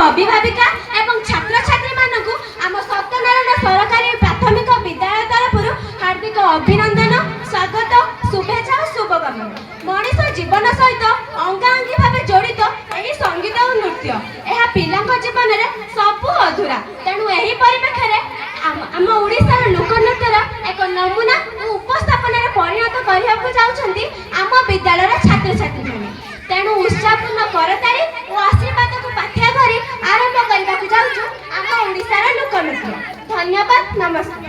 अभिभाविका एवं छात्र छात्री मानक आम सत्यनारायण सरकारी प्राथमिक विद्यालय तरफ हार्दिक अभिनंदन स्वागत शुभेच्छा और शुभकामना। मनीष जीवन सहित अंगाअंगी भाव जड़ित यही संगीत और नृत्य यह पिला जीवन में सबू अधूरा। तेणु यही परिप्रेक्षी में आम ओडिशार लोकनृत्यर एक नमूना और उपस्थापन परिणत करने जाऊँगी आम विद्यालय छात्र छात्री मैंने। तेणु उत्साहपूर्ण करताली और आशीर्वाद को पाथ्या करी आरंभ करने को जाऊँ आम ओडिशार लोकनृत्य। धन्यवाद, नमस्कार।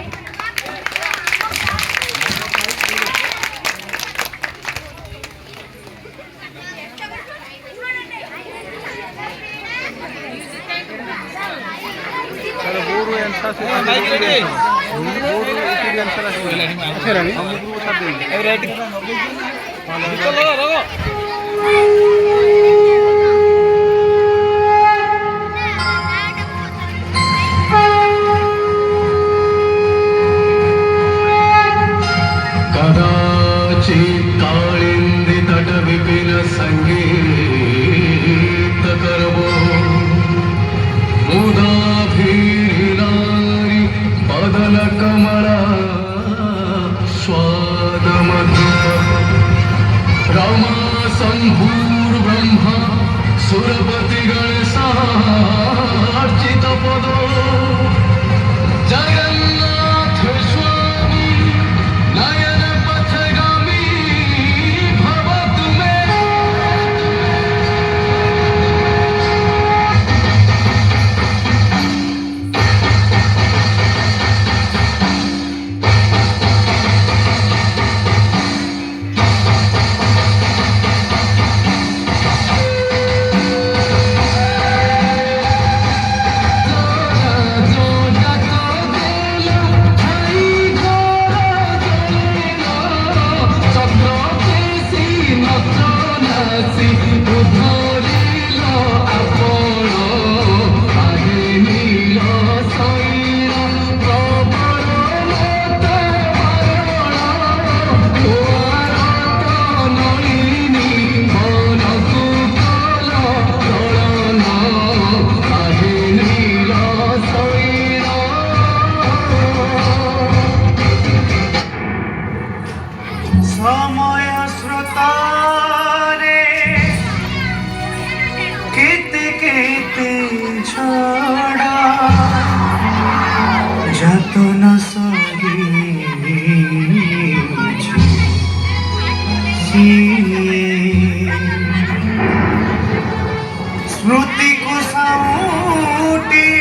स्मृति को साउटी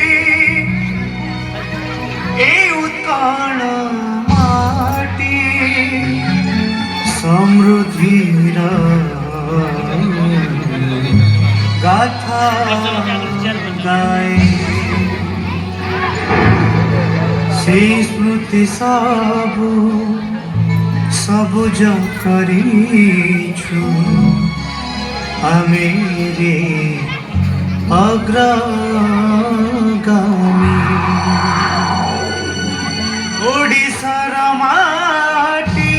ए उत्कल माटी समृद्धिर गाथा गाए से स्मृति सबु सबुज करिछु आमेरे अग्रगामी ओडिशार माटी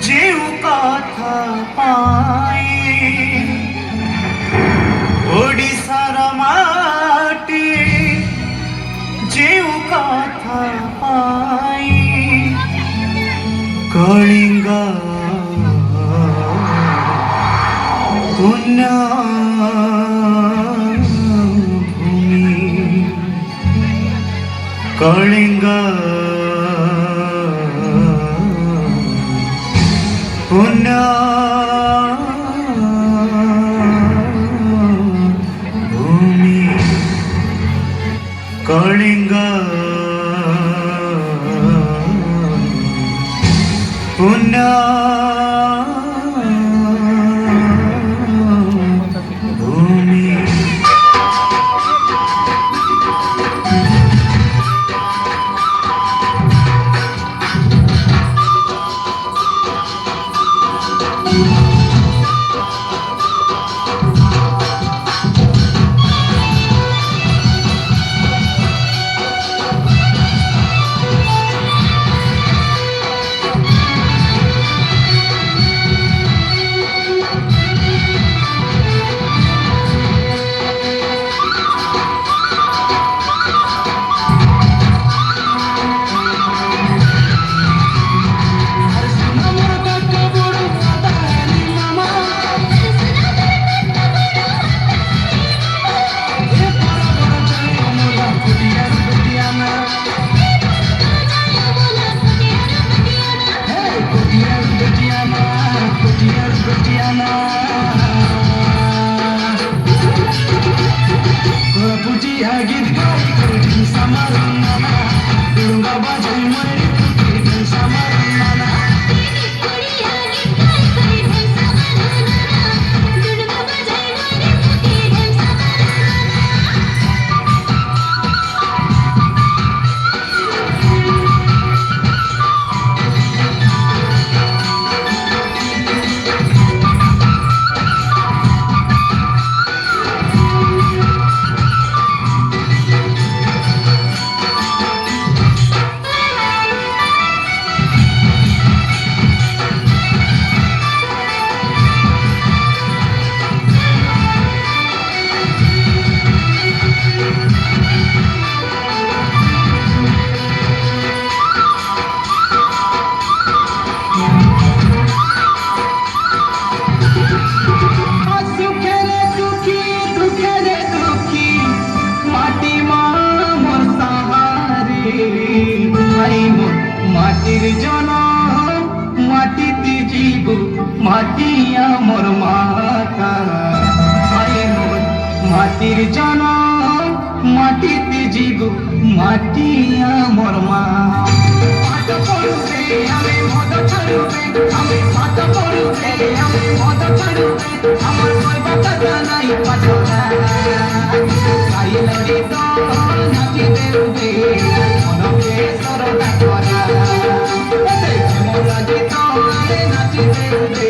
जेउ कथा पाई ओडिशार माटी जेउ कथा पाई कलिंग पुण्य भूमि कलिंग पुण्य भूमि कलिंग पुण्य लगी भाई कोई समारंभाना दुर्गा बाजाई मरे कोई समारंभाना মাটির জন মাটিতে জীব মাটিয়া মোর মাতা মাটির জন মাটিতে জীব মাটিয়া মোর মা পাঠ পড়ুবে আমি মদ ছাড়ুবে আমি পাঠ পড়ুবে আমি মদ ছাড়ুবে আমার কইবা কথা নাই পাঠনা গাইলে তো নাচি দেবে মনকে সরদা করা মোরা গীত নাচি দেবে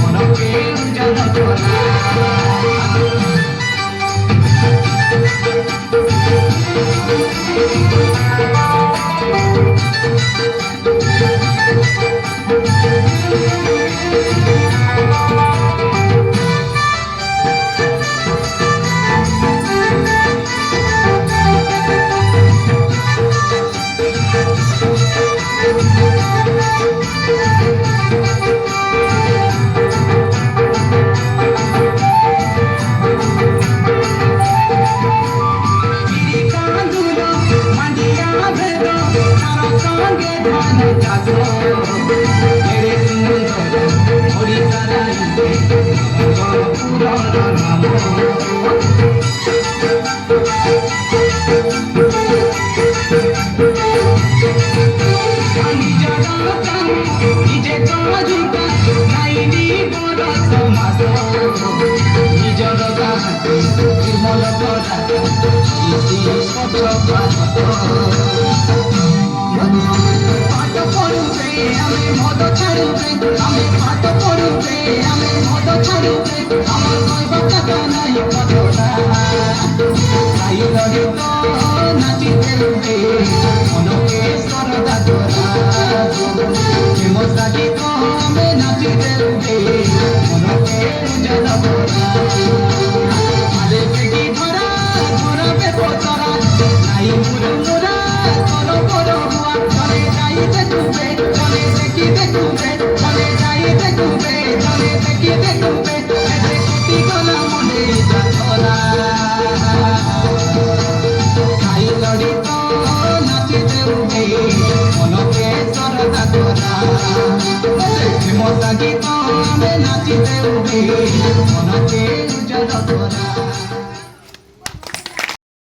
মনকে উজ্জ্বল করা গীত নাচি দেবে মনকে উজ্জ্বল করা